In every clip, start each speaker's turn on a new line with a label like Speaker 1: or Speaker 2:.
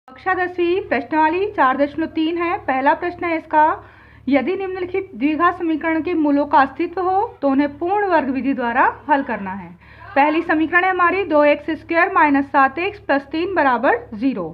Speaker 1: कक्षा 10वीं प्रश्नावली 4.3 है। पहला प्रश्न है इसका, यदि निम्नलिखित द्विघात समीकरण के मूलों का अस्तित्व हो तो उन्हें पूर्ण वर्ग विधि द्वारा हल करना है। पहली समीकरण है हमारी 2x² - 7x + 3 = 0।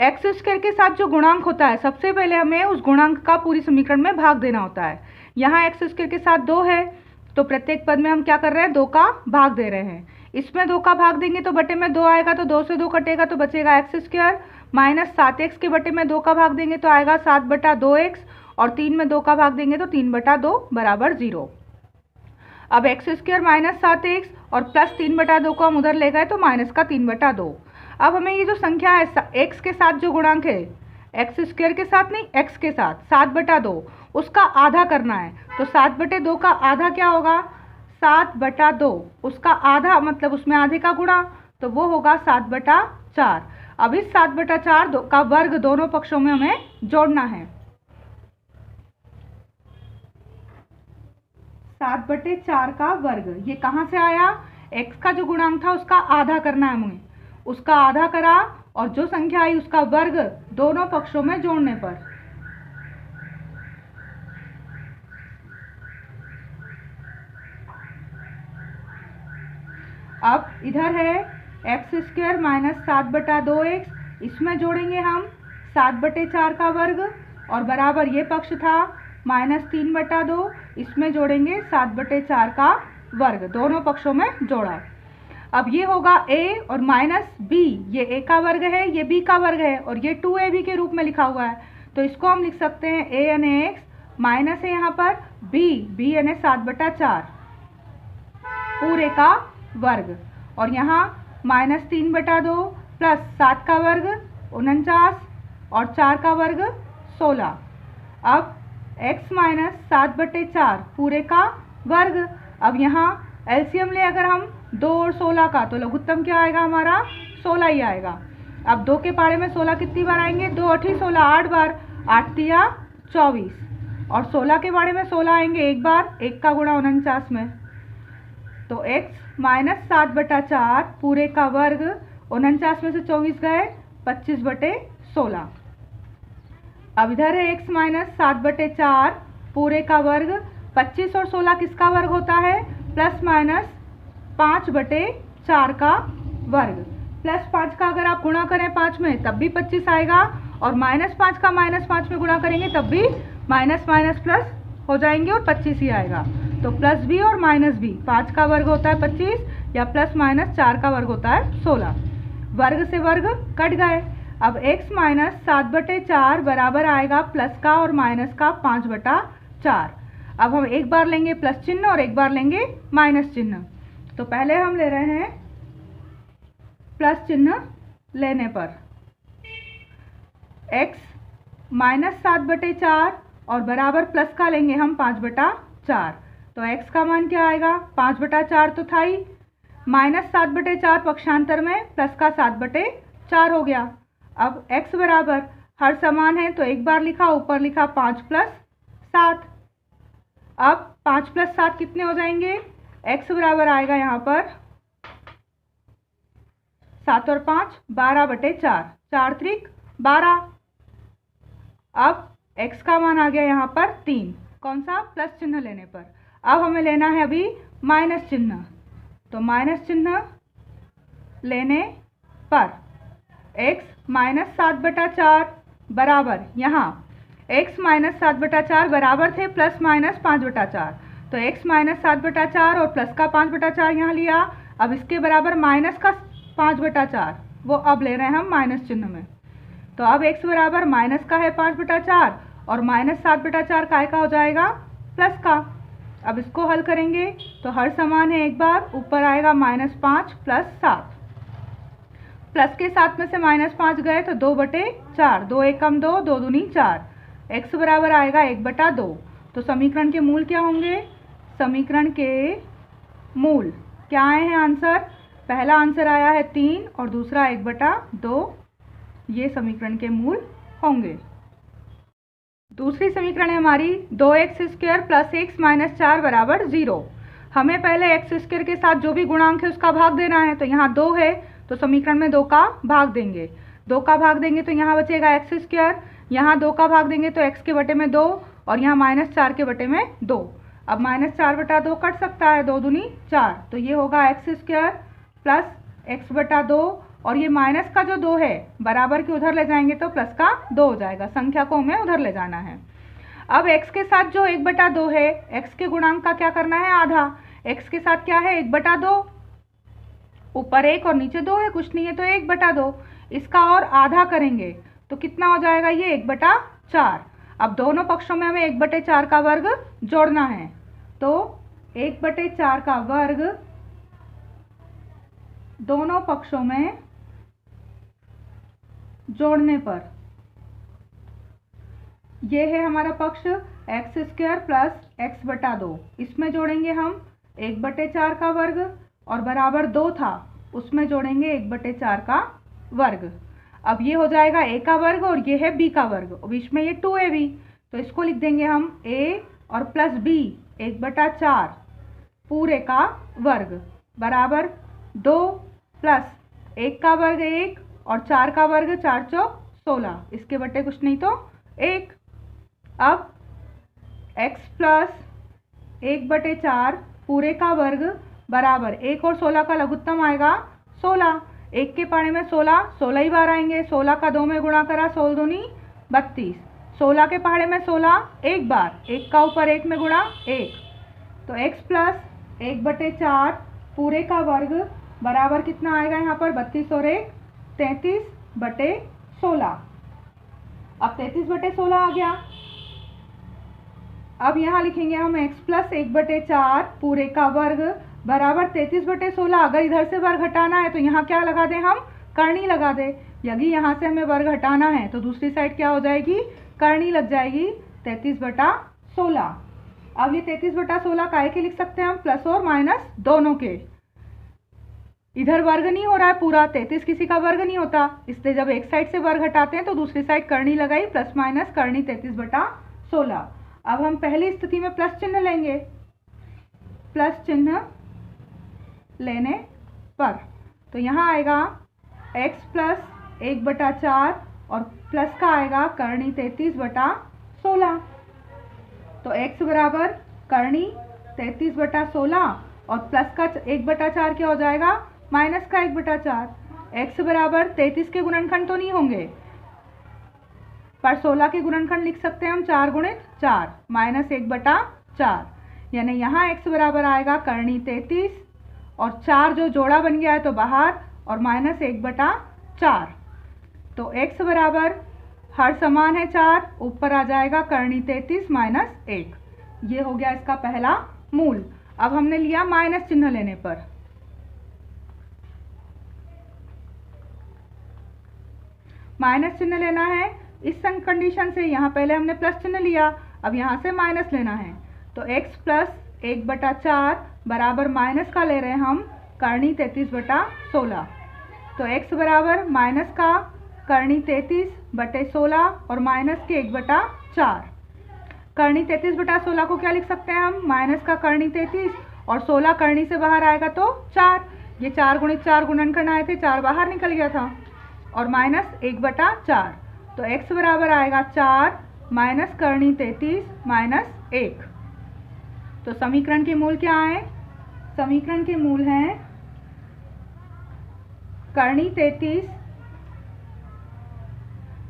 Speaker 1: एक्स स्क्वायर के साथ जो गुणांक होता है सबसे पहले हमें उस गुणांक का पूरी समीकरण में भाग देना होता है। यहाँ एक्स स्क्वायर के साथ 2 है तो प्रत्येक पद में हम क्या कर रहे हैं, 2 का भाग दे रहे हैं। इसमें 2 का भाग देंगे तो बटे में 2 आएगा, तो 2 से 2 कटेगा तो बचेगा x² माइनस 7x के बटे में 2 का भाग देंगे तो आएगा 7/2x और 3 में 2 का भाग देंगे तो 3/2 = 0। अब x² माइनस 7x और प्लस 3/2 को हम उधर ले गए तो माइनस का 3/2। अब हमें ये जो संख्या है x के साथ जो गुणांक है, x² के साथ नहीं, x के साथ 7/2 उसका आधा करना है। तो 7/2 का आधा क्या होगा, 7/2 उसका आधा मतलब उसमें आधे का गुणा, तो वो होगा 7/4। अब इस 7/4 का वर्ग दोनों पक्षों में हमें जोड़ना है। 7/4 का वर्ग ये कहाँ से आया, x का जो गुणांक था उसका आधा करना है हमें, उसका आधा करा और जो संख्या आई उसका वर्ग दोनों पक्षों में जोड़ने पर। अब इधर है x² माइनस 7/2x, इसमें जोड़ेंगे हम 7/4 का वर्ग और बराबर ये पक्ष था माइनस 3/2, इसमें जोड़ेंगे 7/4 का वर्ग, दोनों पक्षों में जोड़ा। अब ये होगा a और माइनस b, ये a का वर्ग है, ये b का वर्ग है और ये 2ab के रूप में लिखा हुआ है, तो इसको हम लिख सकते हैं a यानी x माइनस है यहाँ पर b यानी 7/4 पूरे का वर्ग और यहाँ माइनस 3/2 प्लस 7 का वर्ग 49 और 4 का वर्ग 16। अब x माइनस 7/4 पूरे का वर्ग। अब यहाँ एलसीएम ले अगर हम 2 और 16 का तो लघुत्तम क्या आएगा हमारा, 16 ही आएगा। अब 2 के पारे में 16 कितनी बार आएंगे, 2 8 16 8 बार, 8 तिया 24 और 16 के बारे में 16 आएंगे एक बार, 1 का गुणा 49 में, तो x माइनस 7/4 पूरे का वर्ग, 49 में से 24 गए 25/16। अब इधर है x माइनस 7/4 पूरे का वर्ग, 25 और 16 किसका वर्ग होता है, प्लस माइनस 5/4 का वर्ग। प्लस 5 का अगर आप गुणा करें 5 में तब भी 25 आएगा और माइनस 5 का माइनस 5 में गुणा करेंगे तब भी माइनस माइनस प्लस हो जाएंगे और 25 ही आएगा। तो प्लस b और माइनस b, 5 का वर्ग होता है 25 या प्लस माइनस 4 का वर्ग होता है 16। वर्ग से वर्ग कट गए। अब x माइनस 7/4 बराबर आएगा प्लस का और माइनस का 5/4। अब हम एक बार लेंगे प्लस चिन्ह और एक बार लेंगे माइनस चिन्ह, तो पहले हम ले रहे हैं प्लस चिन्ह लेने पर x माइनस 7/4 और बराबर प्लस का लेंगे हम 5/4, तो x का मान क्या आएगा, 5/4 तो था ही, माइनस 7/4 पक्षांतर में प्लस का 7/4 हो गया। अब x बराबर हर समान है तो एक बार लिखा, ऊपर लिखा 5 + 7। अब 5 + 7 कितने हो जाएंगे, x बराबर आएगा यहाँ पर 7 और 5 12/4, 4 त्रिक 12। अब x का मान आ गया यहाँ पर 3, कौन सा, प्लस चिन्ह लेने पर। अब हमें लेना है अभी माइनस चिन्ह, तो माइनस चिन्ह लेने पर x माइनस 7/4 बराबर, यहाँ x माइनस 7/4 बराबर थे प्लस माइनस 5/4, तो x माइनस 7/4 और प्लस का 5/4 यहाँ लिया। अब इसके बराबर माइनस का 5/4 वो अब ले रहे हैं हम माइनस चिन्ह में, तो अब x बराबर माइनस का है 5/4 और माइनस 7/4 का हो जाएगा प्लस का। अब इसको हल करेंगे तो हर समान है एक बार, ऊपर आएगा -5 + 7, प्लस के 7 में से -5 गए तो 2/4, 2 1 कम 2, 2 दूनी 4, x बराबर आएगा 1/2। तो समीकरण के मूल क्या होंगे, समीकरण के मूल क्या आए हैं आंसर, पहला आंसर आया है 3 और दूसरा 1/2, ये समीकरण के मूल होंगे। दूसरी समीकरण है हमारी 2x² + x - 4 = 0। हमें पहले x² के साथ जो भी गुणांक है उसका भाग देना है, तो यहाँ 2 है तो समीकरण में 2 का भाग देंगे। 2 का भाग देंगे तो यहाँ बचेगा एक्स स्क्वायर, यहाँ 2 का भाग देंगे तो एक्स के बटे में 2 और यहाँ -4 के बटे में 2। अब -4/2 कट सकता है, 2 दूनी 4, तो ये होगा एक्स स्क्वायर प्लस x/2 और ये माइनस का जो 2 है बराबर के उधर ले जाएंगे तो प्लस का 2 हो जाएगा, संख्या को हमें उधर ले जाना है। अब x के साथ जो 1/2 है, x के गुणांक का क्या करना है, आधा। x के साथ क्या है, 1/2, ऊपर 1 और नीचे 2 है, कुछ नहीं है तो 1/2, इसका और आधा करेंगे तो कितना हो जाएगा, ये 1/4। अब दोनों पक्षों में हमें 1/4 का वर्ग जोड़ना है, तो 1/4 का वर्ग दोनों पक्षों में जोड़ने पर ये है हमारा पक्ष x² प्लस x/2, इसमें जोड़ेंगे हम 1/4 का वर्ग और बराबर 2 था उसमें जोड़ेंगे 1/4 का वर्ग। अब ये हो जाएगा a का वर्ग और ये है b का वर्ग, बीच में ये 2ab, तो इसको लिख देंगे हम a और प्लस b 1/4 पूरे का वर्ग बराबर 2 प्लस 1 का वर्ग 1 और 4 का वर्ग 4 चौक 16, इसके बटे कुछ नहीं तो 1। अब x प्लस 1/4 पूरे का वर्ग बराबर 1 और 16 का लघुत्तम आएगा 16, 1 के पाड़े में 16, 16 ही बार आएंगे, 16 का 2 में गुणा करा 16 दूनी 32, 16 के पहाड़े में 16 एक बार, 1 का ऊपर 1 में गुणा 1, तो x प्लस 1/4 पूरे का वर्ग बराबर कितना आएगा यहाँ पर 32 और 1 33/16। अब 33/16 आ गया। अब यहाँ लिखेंगे हम x प्लस 1/4 पूरे का वर्ग बराबर 33/16। अगर इधर से वर्ग हटाना है तो यहाँ क्या लगा दें, हम करनी लगा दें। यदि यहाँ से हमें वर्ग हटाना है तो दूसरी साइड क्या हो जाएगी, करनी लग जाएगी 33/16। अब ये 33/16 काहे के लिख सकते हैं हम, प्लस और माइनस दोनों के। इधर वर्ग नहीं हो रहा है पूरा, 33 किसी का वर्ग नहीं होता, इसलिए जब एक साइड से वर्ग हटाते हैं तो दूसरी साइड करनी लगाई, प्लस माइनस करनी 33/16। अब हम पहली स्थिति में प्लस चिन्ह लेंगे, प्लस चिन्ह लेने पर तो यहाँ आएगा x प्लस 1/4 और प्लस का आएगा करनी 33/16, तो x बराबर करनी 33/16 और प्लस का 1/4 क्या हो जाएगा, माइनस का 1/4। x बराबर 33 के गुणनखंड तो नहीं होंगे पर 16 के गुणनखंड लिख सकते हैं हम, 4 गुणित 4 माइनस 1/4, यानी यहाँ x बराबर आएगा करनी 33 और 4 जो जोड़ा बन गया है तो बाहर और माइनस 1/4, तो x बराबर हर समान है 4, ऊपर आ जाएगा करनी 33 माइनस 1। ये हो गया इसका पहला मूल। अब हमने लिया माइनस चिन्ह लेने पर, माइनस चिन्ह लेना है इस कंडीशन से, यहाँ पहले हमने प्लस चिन्ह लिया, अब यहाँ से माइनस लेना है, तो x प्लस 1/4 बराबर माइनस का ले रहे हैं हम करनी 33/16, तो x बराबर माइनस का करनी 33/16 और माइनस के 1/4। करनी 33/16 को क्या लिख सकते हैं हम, माइनस का करनी 33 और 16 करनी से बाहर आएगा तो 4, ये 4 गुणित 4 गुणनखंड आए थे, 4 बाहर निकल गया था और माइनस 1/4, तो x बराबर आएगा 4 माइनस करनी 33 माइनस 1। तो समीकरण के मूल क्या है, समीकरण के मूल हैं करनी 33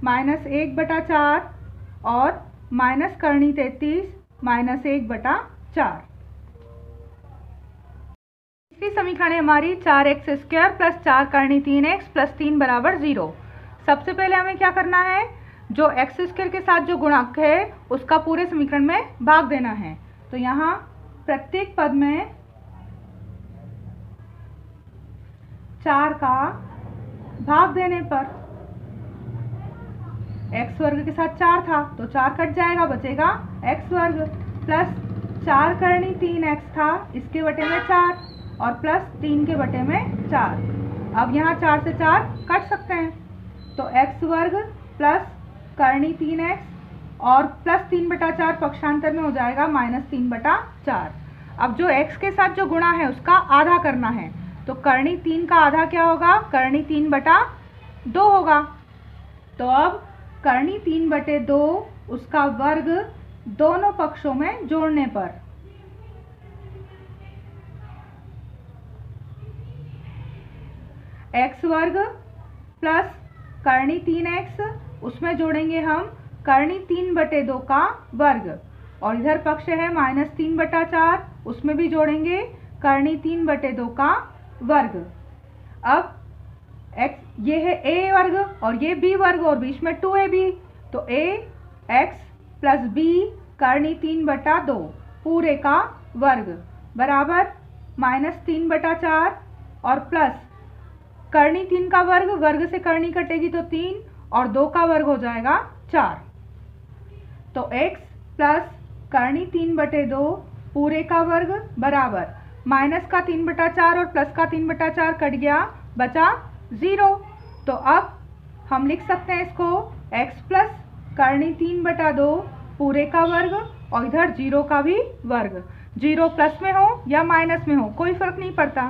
Speaker 1: माइनस 1/4 और माइनस करनी 33 माइनस 1/4। तीसरी समीकरण है हमारी 4x² प्लस 4 करनी 3x प्लस 3 बराबर 0। सबसे पहले हमें क्या करना है, जो x² के साथ जो गुणक है उसका पूरे समीकरण में भाग देना है, तो यहाँ प्रत्येक पद में 4 का भाग देने पर x वर्ग के साथ 4 था तो 4 कट जाएगा, बचेगा x वर्ग प्लस 4 करनी 3x था, इसके बटे में 4 और प्लस 3 के बटे में 4। अब यहाँ 4 से 4 कट सकते हैं, तो x वर्ग प्लस करनी 3x और प्लस 3/4 पक्षांतर में हो जाएगा माइनस 3/4। अब जो x के साथ जो गुणा है उसका आधा करना है, तो करनी 3 का आधा क्या होगा, करनी 3/2 होगा, तो अब करनी 3/2 उसका वर्ग दोनों पक्षों में जोड़ने पर x वर्ग प्लस करनी 3x, उसमें जोड़ेंगे हम करनी 3/2 का वर्ग, और इधर पक्ष है -3/4, उसमें भी जोड़ेंगे करनी 3/2 का वर्ग। अब x ये है a वर्ग और ये b वर्ग और बीच में 2ab, तो ax प्लस b करनी 3/2 पूरे का वर्ग बराबर -3/4 और प्लस करनी 3 का वर्ग, वर्ग से करनी कटेगी तो 3 और 2 का वर्ग हो जाएगा 4। तो x प्लस करनी 3/2 पूरे का वर्ग बराबर माइनस का 3/4 और प्लस का 3/4 कट गया, बचा 0। तो अब हम लिख सकते हैं इसको x प्लस करनी 3/2 पूरे का वर्ग और इधर 0 का भी वर्ग। 0 प्लस में हो या माइनस में हो कोई फर्क नहीं पड़ता,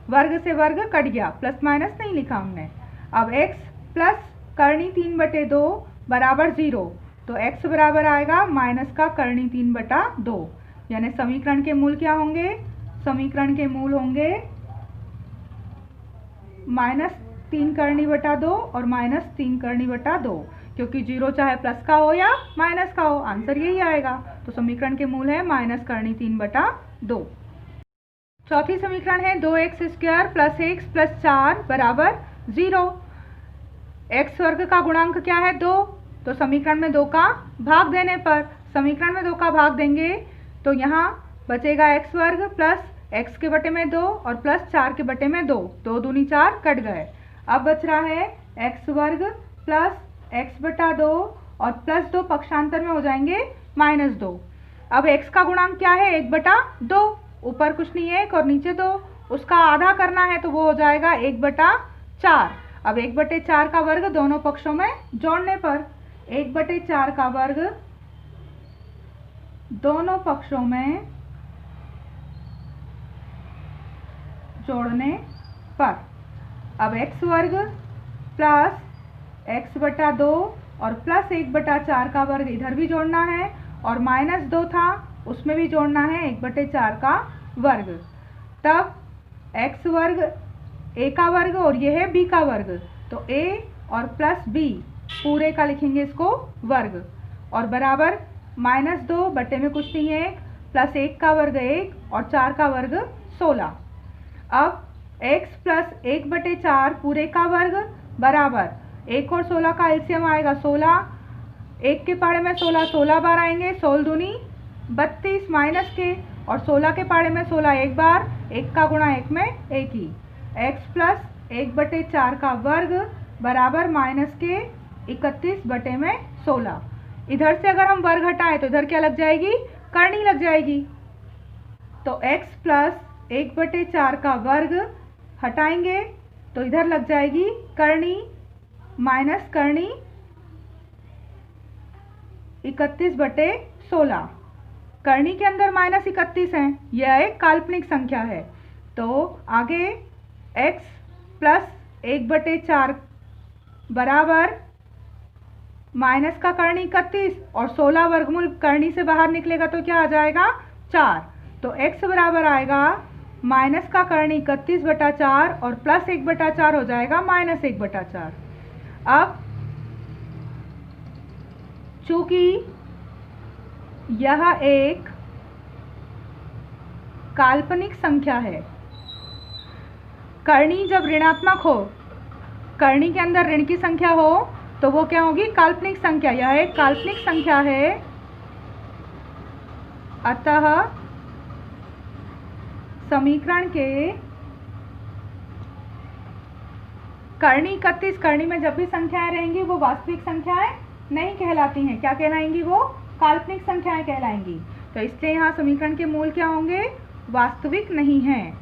Speaker 1: वर्ग से वर्ग कट गया, प्लस माइनस नहीं लिखा हमने। अब x प्लस करनी 3/2 बराबर 0, तो x बराबर आएगा माइनस का करनी 3/2, यानी समीकरण के मूल क्या होंगे? समीकरण के मूल होंगे -3 करनी/2 और -3 करनी/2, क्योंकि 0 चाहे प्लस का हो या माइनस का हो, आंसर यही आएगा। तो समीकरण के मूल है माइनस करनी 3/2। चौथी समीकरण है 2x² प्लस x प्लस 4 बराबर 0। x वर्ग का गुणांक क्या है? 2, तो समीकरण में 2 का भाग देने पर, समीकरण में 2 का भाग देंगे तो यहाँ बचेगा x वर्ग प्लस x के बटे में 2 और प्लस 4 के बटे में 2, 2 दूनी 4 कट गए। अब बच रहा है x वर्ग प्लस x/2 और प्लस 2 पक्षांतर में हो जाएंगे -2। अब x का गुणांक क्या है? 1/2, ऊपर कुछ नहीं है 1 और नीचे 2, उसका आधा करना है तो वो हो जाएगा 1/4। अब 1/4 का वर्ग दोनों पक्षों में जोड़ने पर 1/4 का वर्ग दोनों पक्षों में जोड़ने पर, अब x वर्ग प्लस x/2 और प्लस 1/4 का वर्ग इधर भी जोड़ना है और -2 था उसमें भी जोड़ना है 1/4 का वर्ग। तब x वर्ग a का वर्ग और ये है b का वर्ग, तो a और प्लस b पूरे का लिखेंगे इसको वर्ग, और बराबर -2 बटे में कुछ नहीं है, प्लस 1 का वर्ग 1 और 4 का वर्ग 16। अब x प्लस 1/4 पूरे का वर्ग बराबर 1 और 16 का एलसीएम आएगा 16, 1 के पाड़े में 16 16 बार आएंगे, 16 दूनी 32 माइनस के, और 16 के पाड़े में 16 एक बार, 1 का गुणा 1 में 1 ही। x प्लस 1/4 का वर्ग बराबर माइनस के 31 बटे में 16। इधर से अगर हम वर्ग हटाएं तो इधर क्या लग जाएगी? करनी लग जाएगी। तो x प्लस 1/4 का वर्ग हटाएंगे तो इधर लग जाएगी करनी माइनस करनी 31/16। करनी के अंदर -31 है, यह एक काल्पनिक संख्या है। तो आगे x प्लस 1/4 बराबर माइनस का करनी 31 और 16 वर्गमूल करनी से बाहर निकलेगा तो क्या आ जाएगा? 4। तो x बराबर आएगा माइनस का करनी 31/4 और प्लस 1/4 हो जाएगा -1/4। अब चूंकि यह एक काल्पनिक संख्या है, करनी जब ऋणात्मक हो, करनी के अंदर ऋण की संख्या हो तो वो क्या होगी? काल्पनिक संख्या। यह एक काल्पनिक संख्या है, अतः समीकरण के करनी 31, करनी में जब भी संख्याएं रहेंगी वो वास्तविक संख्याएं नहीं कहलाती हैं। क्या कहलाएंगी? वो काल्पनिक संख्याएं कहलाएंगी। तो इसलिए यहाँ समीकरण के मूल क्या होंगे? वास्तविक नहीं हैं।